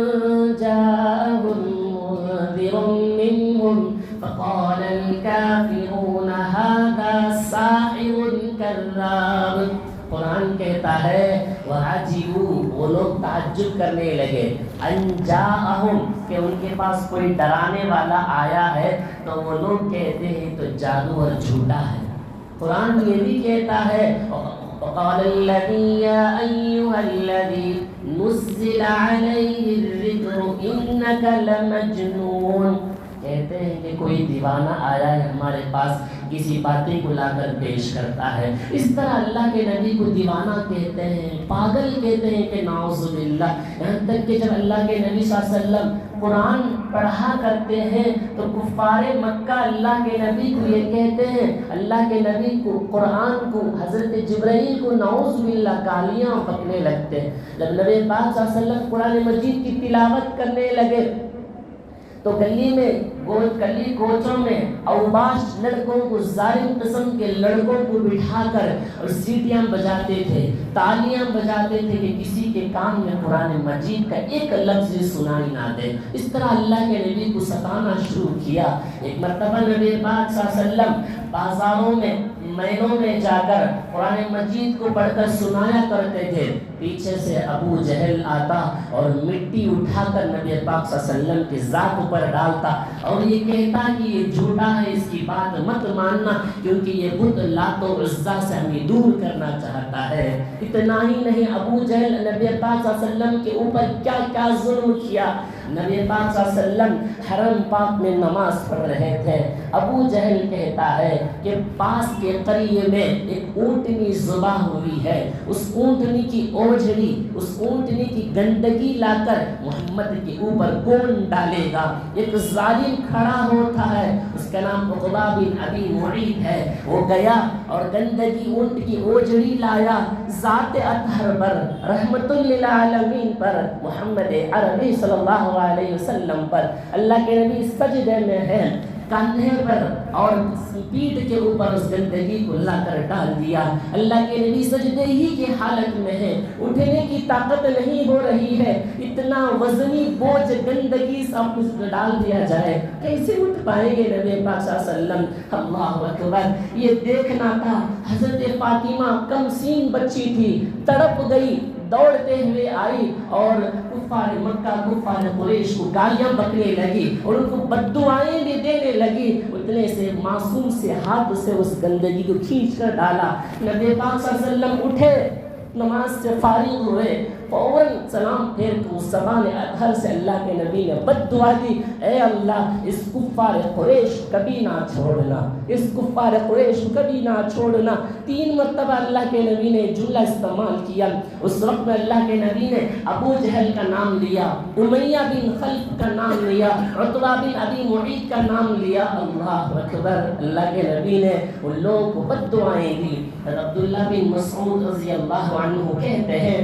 جَاءَهُم مُنذِرٌ مِّنْهُمْ فَقَالَ الْكَافِرُونَ هَذَا سَاحِرٌ كَذَّابٌ. قرآن کہتا ہے وَعَجِبُوا, وہ لوگ تعجب کرنے لگے, أَن جَاءَهُم, کہ ان کے پاس کوئی ڈرانے والا آیا ہے تو وہ لوگ کہتے ہیں تو جادو اور جھوٹا ہے. قرآن یہ بھی کہتا ہے وقال الذي يا أيها الذي نزل علیہ الذکر انک لمجنون. کہتے ہیں کہ کوئی دیوانہ آیا ہے ہمارے پاس، کسی باتیں کو لا کر پیش کرتا ہے. اس طرح اللہ کے نبی کو دیوانہ کہتے ہیں، پاگل کہتے ہیں کہ نعوذ باللہ. یہاں تک کہ جب اللہ کے نبی صلی اللہ علیہ وسلم قرآن پڑھا کرتے ہیں تو کفار مکہ اللہ کے نبی کو یہ کہتے ہیں، اللہ کے نبی کو قرآن کو حضرت جبرائیل کو نعوذ باللہ گالیاں بکنے لگتے ہیں. جب نبی پاک صلی اللہ علیہ وسلم قرآن مجید کی تلاوت کرنے لگے تو گلی میں گلی کوچوں میں اوباش لڑکوں کو، ظالم قسم کے لڑکوں کو بٹھا کر اور سیٹیاں بجاتے تھے، تالیاں بجاتے تھے کہ کسی کے کان میں قرآن مجید کا ایک لفظ سنائی نہ دے. اس طرح اللہ کے نبی کو ستانا شروع کیا. ایک مرتبہ نبی پاک صلی اللہ علیہ وسلم بازاروں میں، میلوں میں جا کر قرآن مجید کو پڑھ کر سنایا کرتے تھے. پیچھے سے ابو جہل آتا اور مٹی اٹھا کر نبی پاک صلی اللہ علیہ وسلم کی ذات پر ڈالتا اور یہ کہتا کہ یہ جھوٹا ہے، اس کی بات مت ماننا کیونکہ یہ بت لات و عزا سے ہمیں دور کرنا چاہتا ہے. اتنا ہی نہیں، ابو جہل نبی پاک صلی اللہ علیہ وسلم کے اوپر کیا کیا ظلم کیا. نبی پاک صلی اللہ علیہ وسلم حرم پاک میں نماز پڑھ رہے تھے. ابو جہل کہتا ہے کہ پاس کے قریب میں ایک اونٹنی ذبح ہوئی ہے، اس اونٹنی کی اوجھڑی، اس اونٹنی کی گندگی لا کر محمد کے اوپر کون ڈالے گا. ایک ظالم کھڑا ہوتا ہے، اس کا نام عقبہ بن ابی معیط ہے. وہ گیا اور گندگی اونٹ کی اوجھڑی لایا، ذات اطہر پر، رحمت للعالمین پر، محمد عربی صلی اللہ علیہ وسلم پر. اللہ کے نبی سجدے میں ہیں، کاندھے پر اور پیٹھ کے اوپر اس گندگی کو لا کر ڈال دیا. اللہ کے نبی سجدے ہی کی حالت میں ہے، اٹھنے کی طاقت نہیں ہو رہی ہے. اتنا وزنی بوجھ گندگی سب کچھ ڈال دیا جائے کیسے اٹھ پائیں گے نبی پاک صلی اللہ علیہ وسلم. اللہ اکبر. یہ دیکھنا تھا. حضرت فاطمہ کم سین بچی تھی، تڑپ گئی، دوڑتے ہوئے آئی اور کفار مکہ، کفار قریش کو گالیاں بکنے لگی اور ان کو بددعائیں بھی دینے لگی. اتنے سے معصوم سے ہاتھ سے اس گندگی کو کھینچ کر ڈالا. نبی پاک صلی اللہ علیہ وسلم اٹھے، نماز سے فارغ ہوئے، فوراً سلام پھیر کے زبان اطہر سے اللہ کے نبی نے بد دعا دی، اے اللہ اس کفار قریش کبھی نہ چھوڑنا، اس کفار قریش کبھی نہ چھوڑنا. 3 مرتبہ اللہ کے نبی نے جملہ استعمال کیا. اس وقت میں اللہ کے نبی نے ابو جہل کا نام لیا، امیہ بن خلف کا نام لیا، عتبہ بن ابی معیط کا نام لیا. اللہ اکبر. اللہ کے نبی نے ان لوگوں کو بد دعائیں دی. عبداللہ بن مسعود رضی اللہ عنہ کہتے ہیں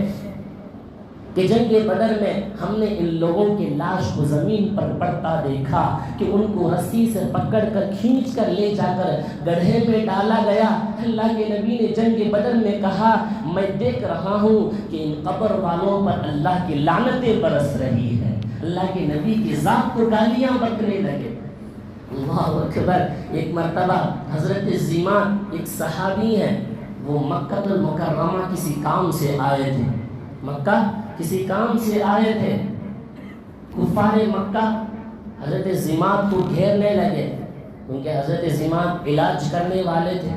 کہ جنگ بدر میں ہم نے ان لوگوں کے لاش کو زمین پر پڑتا دیکھا کہ ان کو رسی سے پکڑ کر کھینچ کر لے جا کر گڑھے میں ڈالا گیا. اللہ کے نبی نے جنگ بدر میں کہا، میں دیکھ رہا ہوں کہ ان قبر والوں پر اللہ کی لعنتیں برس رہی ہے. اللہ کے نبی کی ذات کو گالیاں بکنے لگے. اللہ اکبر. ایک مرتبہ حضرت زیمات ایک صحابی ہیں، وہ مکہ المکرمہ کسی کام سے آئے تھے، مکہ کسی کام سے آئے تھے. کفار مکہ حضرت زیمات کو گھیرنے لگے کیونکہ حضرت زیمات علاج کرنے والے تھے،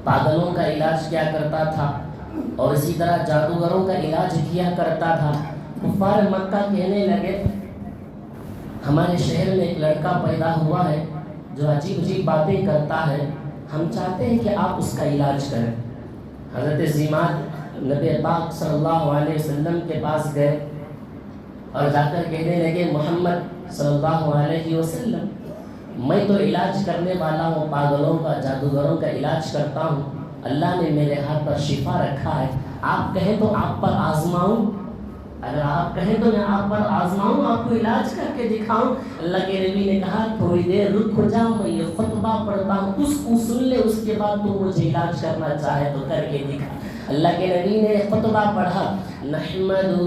پاگلوں کا علاج کیا کرتا تھا اور اسی طرح جادوگروں کا علاج کیا کرتا تھا. کفار مکہ کہنے لگے، ہمارے شہر میں ایک لڑکا پیدا ہوا ہے جو عجیب عجیب باتیں کرتا ہے، ہم چاہتے ہیں کہ آپ اس کا علاج کریں. حضرت زیمات نبی پاک صلی اللہ علیہ وسلم کے پاس گئے اور جا کر کہنے لگے، محمد صلی اللہ علیہ وسلم، میں تو علاج کرنے والا ہوں، پاگلوں کا، جادوگروں کا علاج کرتا ہوں، اللہ نے میرے ہاتھ پر شفا رکھا ہے، آپ کہیں تو آپ پر آزماؤں، اگر آپ کہیں تو میں آپ پر آزماؤں، آپ کو علاج کر کے دکھاؤں. اللہ کے نبی نے کہا، تھوڑی دیر رک ہو جاؤ، میں یہ خطبہ پڑھتا ہوں، اس کو سن لے، اس کے بعد تو مجھے علاج کرنا چاہے تو کر کے دکھا. اللہ کے نبی نے خطبہ پڑھا، نحمدہ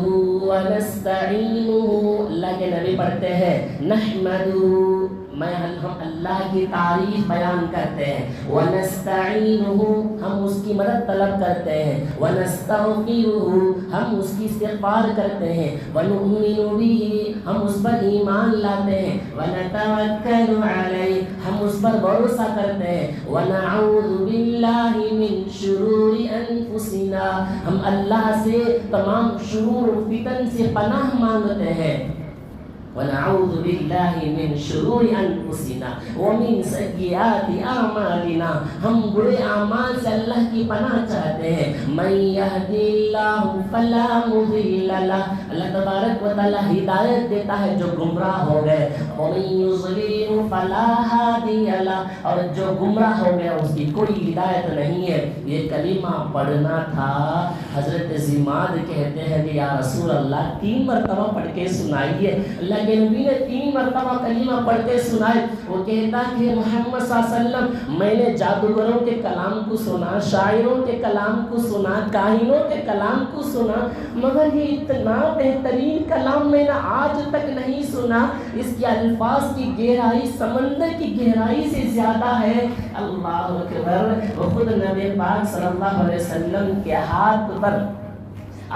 ونستعینہ. اللہ کے نبی پڑھتے ہیں نحمدہ، ہم اللہ کی تعریف بیان کرتے ہیں، ونستعینہ، ہم اس کی مدد طلب کرتے ہیں، ونستغفرہ، ہم اس کی استغفار کرتے ہیں، ونؤمن بہ، ہم اس پر ایمان لاتے ہیں، ونتوکل علیہ، ہم اس پر بھروسہ کرتے ہیں، ونعوذ باللہ من شرور انفسنا، انفسنا، ہم اللہ سے تمام شرور و فتن سے پناہ مانگتے ہیں. ونعوذ باللہ من شرور انفسنا ومن سیئات اعمالنا، ہم برے اعمال سے اللہ کی پناہ چاہتے ہیں. من یہدی اللہ فلا مضل لہ، اللہ تبارک و تعالی ہدایت دیتا ہے جو گمراہ ہو گئے. ومن یضلل فلا ہادی لہ، اور جو گمراہ ہو گیا اس کی کوئی ہدایت نہیں ہے. یہ کلمہ پڑھنا تھا. حضرت زماد کہتے ہیں کہ یا رسول اللہ 3 مرتبہ پڑھ کے سنائیے. اللہ کے نبی نے 3 مرتبہ کلمہ پڑھتے سنائے. وہ کہتا کہ محمد صلی اللہ علیہ وسلم میں نے جادوگروں کے کلام کو سنا، شاعروں کے کلام کو سنا، کاہنوں کے کلام کو سنا، مگر یہ اتنا بہترین کلام میں نے آج تک نہیں سنا. اس کے الفاظ کی گہرائی سمندر کی گہرائی سے زیادہ ہے. اللہ اکبر. وہ خود نبی پاک صلی اللہ علیہ وسلم کے ہاتھ پر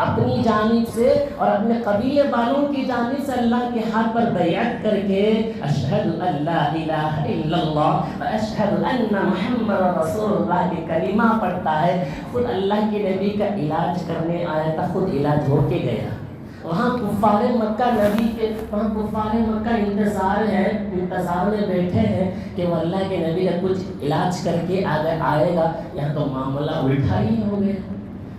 اپنی جانب سے اور اپنے قبیلے والوں کی جانب سے اللہ کے ہاتھ پر بیعت کر کے اشہد ان لا الہ الا اللہ و اشہد ان محمد رسول اللہ کی کلمہ پڑھتا ہے. خود اللہ کے نبی کا علاج کرنے آیا تھا، خود علاج ہو کے گیا. وہاں کفار مکہ انتظار میں بیٹھے ہیں کہ وہ اللہ کے نبی کا کچھ علاج کر کے آئے گا. یہاں تو معاملہ الٹا ہی ہو گیا.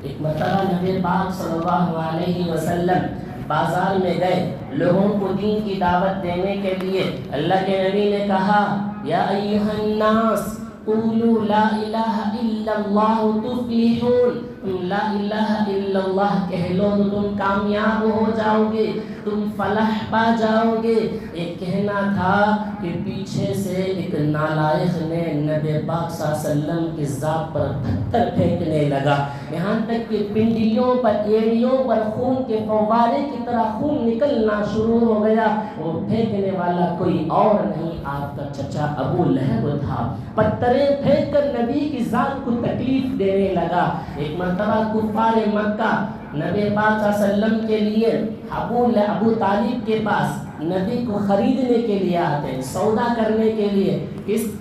ایک مرتبہ نبی پاک صلی اللہ علیہ وسلم بازار میں گئے لوگوں کو دین کی دعوت دینے کے لیے. اللہ کے نبی نے کہا یا ایھا الناس قولوا لا الہ الا اللہ تفلحون، تم لا الہ الا اللہ کہہ لو تو تم کامیاب ہو جاؤ گے، تم فلاح پا جاؤ گے. ایک کہنا تھا کہ پیچھے سے ایک نالائق نے نبی پاک صلی اللہ علیہ وسلم کی ذات پر پتھر پھینکنے لگا، یہاں تک کہ پنڈلیوں پر ایڑیوں پر خون کے فوارے کی طرح خون نکلنا شروع ہو گیا. وہ پھینکنے والا کوئی اور نہیں، آپ کا چچا ابو لہب تھا. پتھریں پھینک کر نبی کی ذات کو تکلیف دینے لگا. ایک مرتبہ کفار مکہ نبی پاک صلی اللہ علیہ وسلم کے لیے ابو طالب کے پاس نبی کو خریدنے کے لیے آتے ہیں، سودا کرنے کے لیے.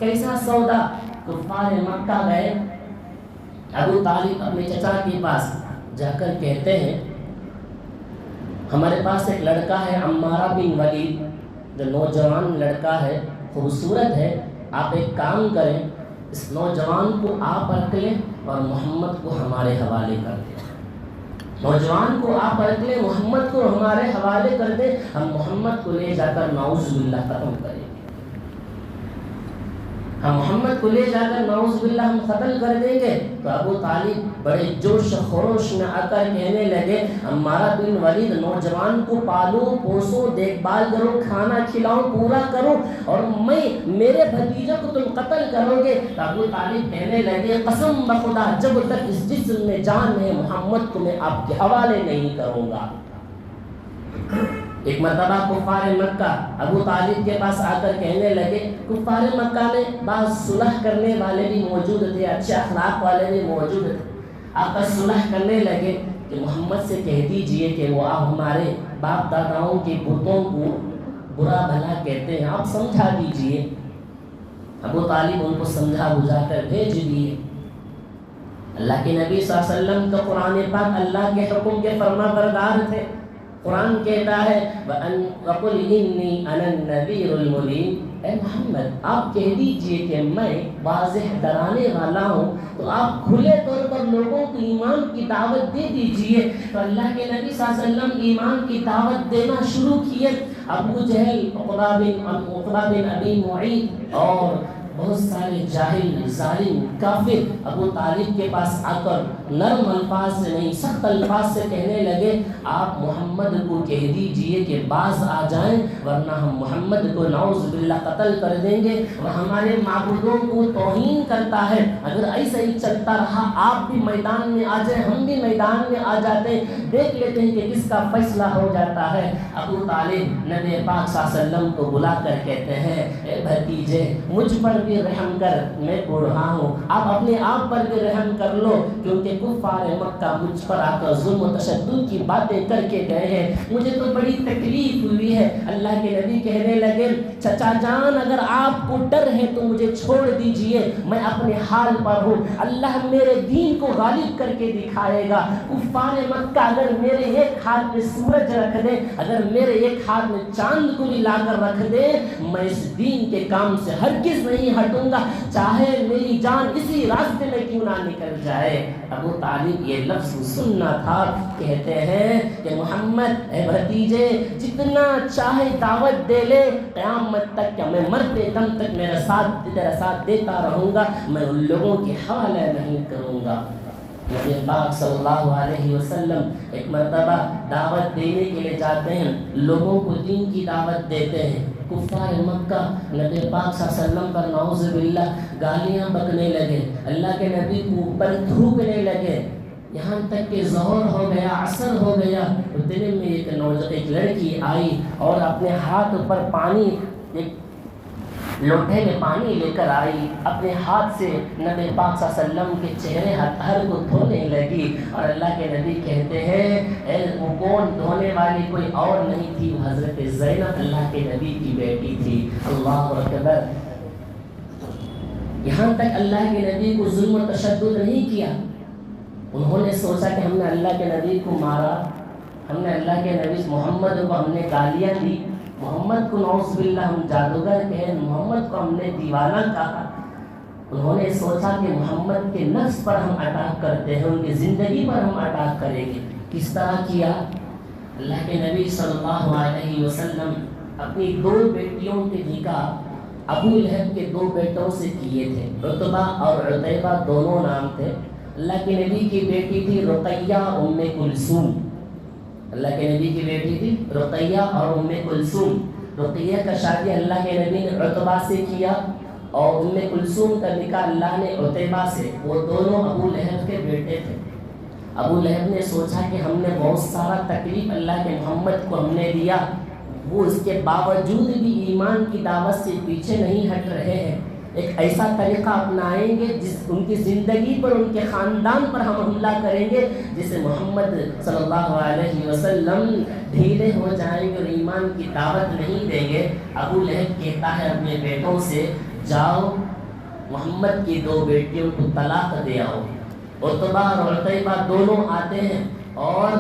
کیسا سودا؟ کفار مکہ گئے ابو طالب اپنے چچا کے پاس جا کر کہتے ہیں ہمارے پاس ایک لڑکا ہے عمارہ بن ولید، جو نوجوان لڑکا ہے، خوبصورت ہے. آپ ایک کام کریں، اس نوجوان کو آپ رکھ لیں اور محمد کو ہمارے حوالے کر دیں. نوجوان کو آپ رکھ لیں، محمد کو ہمارے حوالے کر دیں، ہم محمد کو لے جا کر نعوذ باللہ ختم کریں گے. ہم محمد کو لے جا کر نعوذ باللہ ہم قتل کر دیں گے. تو ابو طالب بڑے جوش خروش میں آ کر کہنے لگے عمارہ بن ولید نوجوان کو پالو پوسو دیکھ بھال کرو، کھانا کھلاؤ پورا کرو، اور میرے بھتیجے کو تم قتل کرو گے. تو ابو طالب کہنے لگے قسم بخدا جب تک اس جسم میں جان ہے محمد کو میں آپ کے حوالے نہیں کروں گا. ایک مرتبہ کفار مکہ ابو طالب کے پاس آ کر کہنے لگے، کفار مکہ میں بعض صلح کرنے والے بھی موجود تھے، اچھے اخلاق والے بھی موجود تھے. آ کر صلح کرنے لگے کہ محمد سے کہہ دیجئے کہ وہ آپ ہمارے باپ داداؤں کے بتوں کو برا بھلا کہتے ہیں، آپ سمجھا دیجئے. ابو طالب ان کو سمجھا بجھا کر بھیج دیے. اللہ کے نبی صلی اللہ علیہ وسلم کا قرآن پاک اللہ کے حکم کے فرما بردار تھے. قرآن کہتا ہے وَقُلْ إِنِّي أَنَا النَّذِيرُ الْمُبِينُ، اے محمد آپ کہہ دیجئے کہ میں واضح ڈرانے والا ہوں. تو آپ کھلے طور پر لوگوں کو ایمان کی دعوت دے دیجئے. تو اللہ کے نبی صلی اللہ علیہ وسلم ایمان کی دعوت دینا شروع کیے. ابو جہل، عقبہ بن ابی معیط اور بہت سارے جاہل ظالم کافر ابو طالب کے پاس آ کر نرم الفاظ سے نہیں سخت الفاظ سے کہنے لگے آپ محمد کو کہہ دیجئے کہ باز آ جائیں ورنہ ہم محمد کو نعوذ باللہ قتل کر دیں گے. وہ ہمارے معبودوں کو توہین کرتا ہے. اگر ایسا ہی چلتا رہا آپ بھی میدان میں آ جائیں، ہم بھی میدان میں آ جاتے ہیں، دیکھ لیتے ہیں کہ کس کا فیصلہ ہو جاتا ہے. ابو طالب نبی پاک صلی اللہ علیہ وسلم کو بلا کر کہتے ہیں اے بھتیجے مجھ پر بھی رحم کر، میں بوڑھا ہوں، آپ اپنے آپ پر بھی رحم کر لو، کیونکہ کفار مکہ مجھ پر آ کر ظلم و تشدد کی باتیں کر کے گئے ہیں، مجھے تو بڑی تکلیف ہوئی ہے۔ اللہ کے نبی کہنے لگے چچا جان اگر آپ کو ڈر ہے تو مجھے چھوڑ دیجئے، میں اپنے حال پر ہوں، اللہ میرے دین کو غالب کر کے دکھائے گا۔ کفار مکہ اگر میرے ایک ہاتھ میں سورج رکھ دے، اگر میرے ایک ہاتھ میں چاند کو لا کر رکھ دے، میں اس دین کے کام سے ہرگز نہیں ہٹوں گا، چاہے میری جان اسی راستے میں کیوں نہ نکل جائے۔ ابو طالب یہ لفظ سننا تھا، کہتے ہیں کہ محمد اے بھتیجے جتنا چاہے دعوت دے لے، قیامت تک کہ میں مرتے دم تک تیرا ساتھ دیتا رہوں گا، میں ان لوگوں کے حوالے نہیں کروں گا۔ نبی پاک صلی اللہ علیہ وسلم ایک مرتبہ دعوت دینے کے لیے جاتے ہیں، لوگوں کو دین کی دعوت دیتے ہیں، کفار مکہ نبی پاک صلی اللہ علیہ وسلم پر نعوذ باللہ گالیاں بکنے لگے، اللہ کے نبی کو اوپر تھوکنے لگے، یہاں تک کہ ظہر ہو گیا، عصر ہو گیا، اتنے میں ایک لڑکی آئی اور اپنے ہاتھ پر پانی، ایک لوٹے میں پانی لے کر آئی، اپنے ہاتھ سے نبی پاک صلی اللہ علیہ وسلم کے چہرے اطہر کو دھونے لگی، اور اللہ کے نبی کہتے ہیں وہ کون دھونے والی کوئی اور نہیں تھی، وہ حضرت زینب اللہ کے نبی کی بیٹی تھی۔ اللہ اکبر۔ یہاں تک اللہ کے نبی کو ظلم و تشدد نہیں کیا، انہوں نے سوچا کہ ہم نے اللہ کے نبی کو مارا، ہم نے اللہ کے نبی محمد کو ہم نے گالیاں دی، محمد کو نعوذ باللہ ہم جادوگر کہیں، محمد کو ہم نے دیوانہ کہا۔ انہوں نے سوچا کہ محمد کے نفس پر ہم اٹیک کرتے ہیں، ان کی زندگی پر ہم اٹیک کریں گے۔ کس طرح کیا؟ اللہ کے نبی صلی اللہ علیہ وسلم اپنی 2 بیٹیوں کے نکاح ابو لہب کے 2 بیٹوں سے کیے تھے، عتبہ اور عتیبہ دونوں نام تھے۔ اللہ کے نبی کی بیٹی تھی رقیہ ام کلثوم، اللہ کے نبی کی بیٹی تھی رقیہ اور ام کلثوم۔ رقیہ کا شادی اللہ کے نبی نے عتبہ سے کیا، اور ام کلثوم کا نکاح اللہ نے عتیبہ سے، وہ دونوں ابو لہب کے بیٹے تھے۔ ابو لہب نے سوچا کہ ہم نے بہت سارا تکلیف اللہ کے محمد کو ہم نے دیا، وہ اس کے باوجود بھی ایمان کی دعوت سے پیچھے نہیں ہٹ رہے ہیں، ایک ایسا طریقہ اپنائیں گے جس ان کی زندگی پر، ان کے خاندان پر ہم حملہ کریں گے، جس سے محمد صلی اللہ علیہ وسلم ڈھیلے ہو جائیں گے اور ایمان کی دعوت نہیں دیں گے۔ ابو لہب کہتا ہے اپنے بیٹوں سے جاؤ محمد کی 2 بیٹیوں کو طلاق دے آؤ۔ عتبہ اور عتیبہ دونوں آتے ہیں اور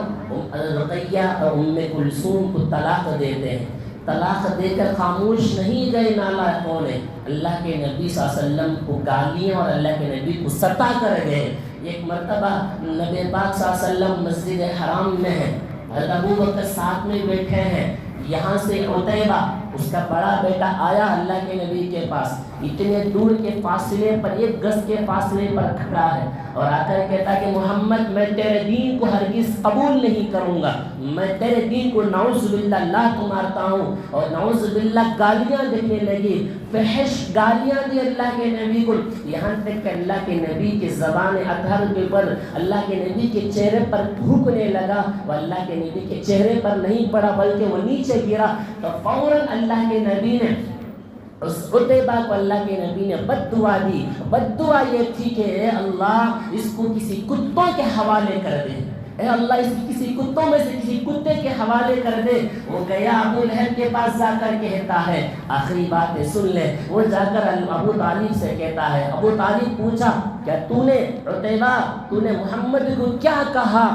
رقیہ اور ام کلثوم کو طلاق دیتے ہیں۔ طلاق دے کر خاموش نہیں گئے نالائقوں نے، اللہ کے نبی صلی اللہ علیہ وسلم کو گالیاں اور اللہ کے نبی کو ستا کر گئے۔ ایک مرتبہ نبی پاک صلی اللہ علیہ وسلم مسجد حرام میں ہیں، حضرت ابو بکر ساتھ میں بیٹھے ہیں، یہاں سے عتیبہ اس کا بڑا بیٹا آیا اللہ کے نبی کے پاس، اتنے دور کے فاصلے پر، 1 گز کے فاصلے پر کھڑا ہے، اور آ کر کہتا کہ محمد میں تیرے دین کو ہرگز قبول نہیں کروں گا، میں تیرے دین کو نعوذ باللہ لات مارتا ہوں، اور نعوذ باللہ گالیاں دینے لگی، فحش گالیاں دی اللہ کے نبی کو، یہاں تک کہ اللہ کے نبی کی زبان اطہر کے پر اللہ کے نبی کے چہرے پر تھوکنے لگا، وہ اللہ کے نبی کے چہرے پر نہیں پڑا بلکہ وہ نیچے گرا، تو فوراً اللہ کے نبی نے اس عتیبہ کو، اللہ کے نبی نے بد دعا دی۔ بد دعا یہ تھی کہ اے اللہ اس کو کسی کتوں کے حوالے کر دے، اے اللہ اس کی کسی کتوں میں سے کسی کتے کے حوالے کر دے۔ وہ گیا ابو لہب کے پاس جا کر کہتا ہے، آخری باتیں سن لے، وہ جا کر ابو طالب سے کہتا ہے، ابو طالب پوچھا کیا تو نے عتیبہ تو نے محمد کو کیا کہا؟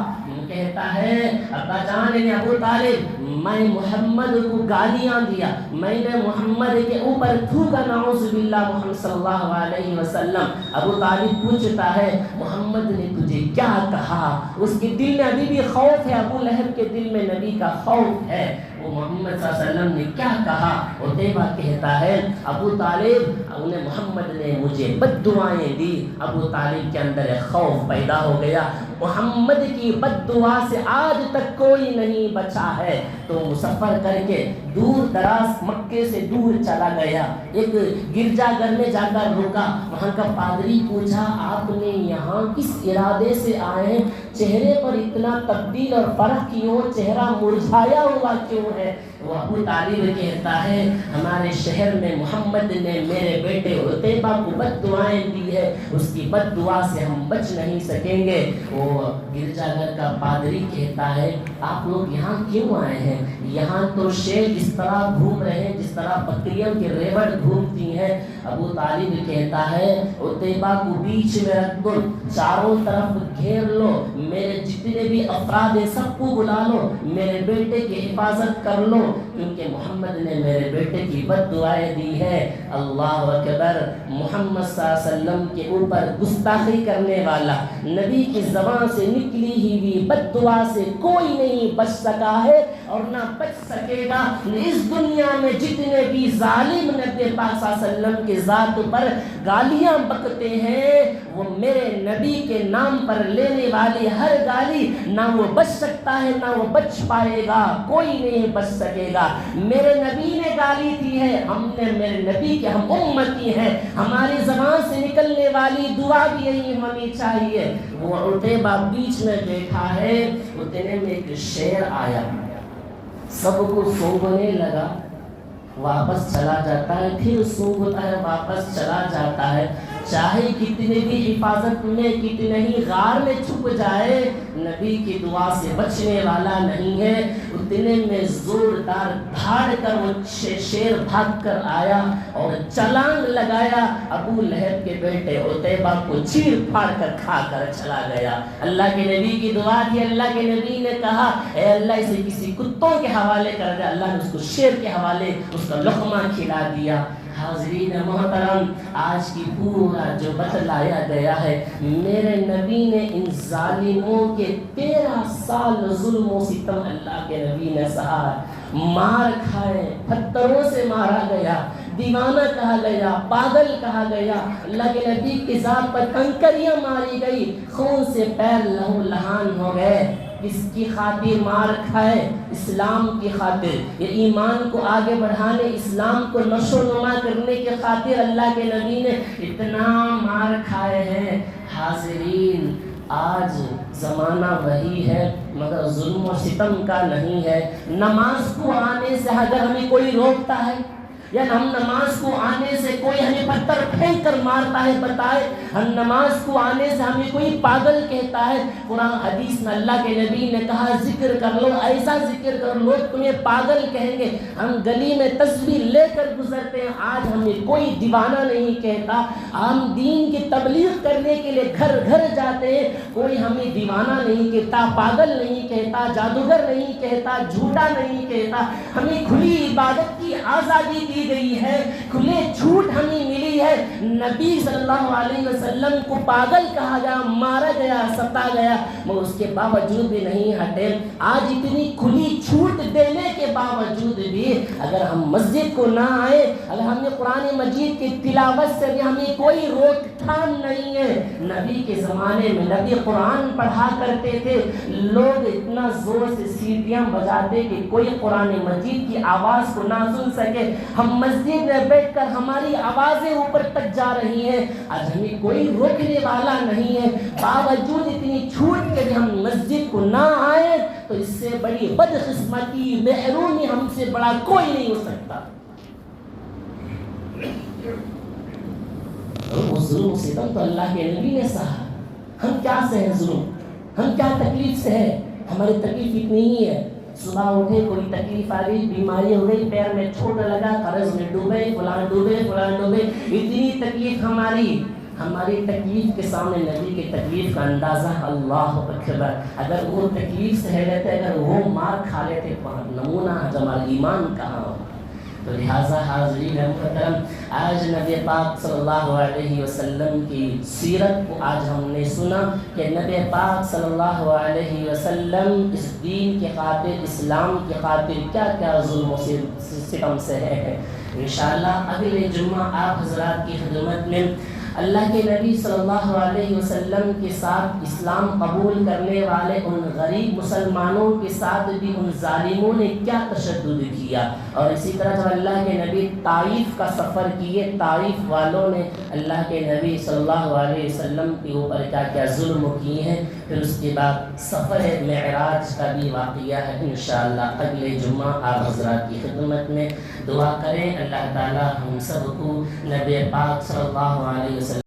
کہتا ہے ابا جان نے ابو طالب میں محمد کو گالیاں دیا، میں نے محمد کے اوپر تھوکا نعوذ باللہ محمد صلی اللہ علیہ وسلم۔ ابو طالب پوچھتا ہے محمد نے تجھے کیا کہا؟ اس کے دل میں ابھی بھی خوف ہے، ابو لہب کے دل میں نبی کا خوف ہے، وہ محمد صلی اللہ علیہ وسلم نے کیا کہا؟ عتیبہ کہتا ہے ابو طالب انہیں محمد نے مجھے بد دعائیں دی۔ ابو طالب کے اندر ایک خوف پیدا ہو گیا، محمد کی بد دعا سے آج تک کوئی نہیں بچا ہے، تو مسافر کر کے دور دراز مکے سے دور چلا گیا، ایک گرجا گھر میں جا کر رکا، وہاں کا پادری پوچھا آپ نے یہاں کس ارادے سے آئے ہیں؟ چہرے پر اتنا تبدیل اور فرق کیوں؟ چہرہ مرجھایا ہوا کیوں ہے؟ وہ ابو طالب کہتا ہے ہمارے شہر میں محمد نے میرے بیٹے عتیبہ کو بد دعائیں دی ہے، اس کی بد دعا سے ہم بچ نہیں سکیں گے۔ وہ گرجا گھر کا پادری کہتا ہے آپ لوگ یہاں کیوں آئے ہیں؟ یہاں تو شیر جس طرح گھوم رہے ہیں جس طرح بکریوں کے ریوڑ گھومتی ہیں۔ ابو طالب کہتا ہے عتیبہ کو بیچ میں رکھ دو، چاروں طرف گھیر لو، میرے جتنے بھی افراد ہیں سب کو بلا لو، میرے بیٹے کی حفاظت کر لو، کیونکہ محمد نے میرے بیٹے کی بد دعائیں دی ہے۔ اللہ اکبر! محمد صلی اللہ علیہ وسلم کے اوپر گستاخی کرنے والا، نبی کی زبان سے نکلی ہی بھی بد دعا سے کوئی نہیں بچ سکا ہے اور نہ بچ سکے گا۔ اس دنیا میں جتنے بھی ظالم نبی پاک صلی اللہ علیہ وسلم کی ذات پر گالیاں بکتے ہیں، وہ میرے نبی کے نام پر لینے والی ہر گالی نہ وہ بچ سکتا ہے نہ وہ بچ پائے گا، کوئی نہیں بچ سکے گا۔ میرے نبی نے گالی دی ہے، ہم نے میرے نبی کے ہم امتی ہیں، ہماری زبان سے نکلنے والی دعا بھی یہی ہونی چاہیے۔ وہ عتیبہ بیچ میں بیٹھا ہے، اتنے میں ایک شیر آیا، سب کو سونگنے لگا، واپس چلا جاتا ہے، پھر سونگتا ہے، واپس چلا جاتا ہے۔ چاہے کتنے بھی حفاظت میں کتنے ہی غار میں چھپ جائے، نبی کی دعا سے بچنے والا نہیں ہے۔ اتنے میں زوردار دھاڑ کر وہ شیر بھاگ کر آیا اور چلانگ لگایا، ابو لہب کے بیٹے عتیبہ کو چیر پھاڑ کر کھا کر چلا گیا۔ اللہ کے نبی کی دعا تھی، اللہ کے نبی نے کہا اے اللہ اسے کسی کتوں کے حوالے کر دے، اللہ نے اس کو شیر کے حوالے اس کا لقمہ کھلا دیا۔ حاضرین محترم، آج کی پورا جو بتلایا گیا ہے، میرے نبی نے ان ظالموں کے 13 سال ظلم و ستم اللہ کے نبی نے سہا، مار کھائے، پتھروں سے مارا گیا، دیوانہ کہا گیا، پاگل کہا گیا، اللہ کے نبی کی ذات پر کنکریاں ماری گئی، خون سے پیر لہو لہان ہو گئے۔ کس کی خاطر مار کھائے؟ اسلام کی خاطر، یہ ایمان کو آگے بڑھانے، اسلام کو نشو و نما کرنے کی خاطر اللہ کے نبی نے اتنا مار کھائے ہیں۔ حاضرین، آج زمانہ وہی ہے مگر ظلم و ستم کا نہیں ہے۔ نماز کو آنے سے اگر ہمیں کوئی روکتا ہے یا ہم نماز کو آنے سے کوئی ہمیں پتھر پھینک کر مارتا ہے، بتائے ہم نماز کو آنے سے ہمیں کوئی پاگل کہتا ہے، قرآن حدیث میں اللہ کے نبی نے کہا ذکر کر لو، ایسا ذکر کر لو تمہیں پاگل کہیں گے۔ ہم گلی میں تسبیح لے کر گزرتے ہیں، آج ہمیں کوئی دیوانہ نہیں کہتا۔ ہم دین کی تبلیغ کرنے کے لیے گھر گھر جاتے ہیں، کوئی ہمیں دیوانہ نہیں کہتا، پاگل نہیں کہتا، جادوگر نہیں کہتا، جھوٹا نہیں کہتا۔ ہمیں کھلی عبادت کی آزادی دی گئی ہے، کھلے جھوٹ ہمیں ملی ہے۔ نبی صلی اللہ علیہ وسلم کو پاگل کہا گیا، مارا گیا، ستا گیا، مگر اس کے باوجود بھی نہیں ہٹے۔ آج اتنی کھلی چھوٹ دینے کے باوجود بھی اگر ہم مسجد کو نہ آئے، اگر ہم نے قرآن مجید کی تلاوت سے بھی ہمیں کوئی روک تھام نہیں ہے۔ نبی کے زمانے میں نبی قرآن پڑھا کرتے تھے، لوگ اتنا زور سے سیٹیاں بجاتے کہ کوئی قرآن مجید کی آواز کو نہ سن سکے۔ ہم مسجد میں بیٹھ کر ہماری آوازیں اوپر تک جا رہی ہیں، آج ہمیں کوئی روکنے والا نہیں ہے۔ باوجود اتنی چھوٹ کے بھی ہم مسجد کو نہ آئے تو اس سے بڑی بدقسمتی، محرومی ہم سے بڑا کوئی نہیں ہو سکتا۔ وہ ظلم و ستم تو اللہ کے نبی نے سہا، ہم کیا سہیں ظلم، ہم کیا تکلیف سے ہیں؟ ہماری تکلیف اتنی ہی ہے، صبح اٹھے کوئی تکلیف آ گئی، بیماری ہو گئی، پیر میں چوٹ لگا، قرض میں ڈوبے، فلاں ڈوبے، اتنی تکلیف ہماری تکلیف کے سامنے نبی کی تکلیف کا اندازہ اللہ اکبر۔ اگر وہ تکلیف سہ لیتے، اگر وہ مار کھا لیتے، نمونہ ہمارا ایمان کہاں ہو؟ تو لہٰذا حاضرین محترم، آج نبی پاک صلی اللہ علیہ وسلم کی سیرت کو آج ہم نے سنا کہ نبی پاک صلی اللہ علیہ وسلم اس دین کی خاطر، اسلام کی خاطر کیا کیا ظلم و ستم سے ہے۔ انشاءاللہ اگلے جمعہ آپ حضرات کی خدمت میں اللہ کے نبی صلی اللہ علیہ وسلم کے ساتھ اسلام قبول کرنے والے ان غریب مسلمانوں کے ساتھ بھی ان ظالموں نے کیا تشدد کیا، اور اسی طرح جب اللہ کے نبی طائف کا سفر کیے، طائف والوں نے اللہ کے نبی صلی اللہ علیہ وسلم کے اوپر کیا کیا ظلم کیے ہیں۔ پھر اس کے بعد سفر معراج کا بھی واقعہ ہے، انشاءاللہ اگلے جمعہ آپ حضرات کی خدمت میں دعا کریں اللہ تعالی ہم سب کو نبی پاک صلی اللہ علیہ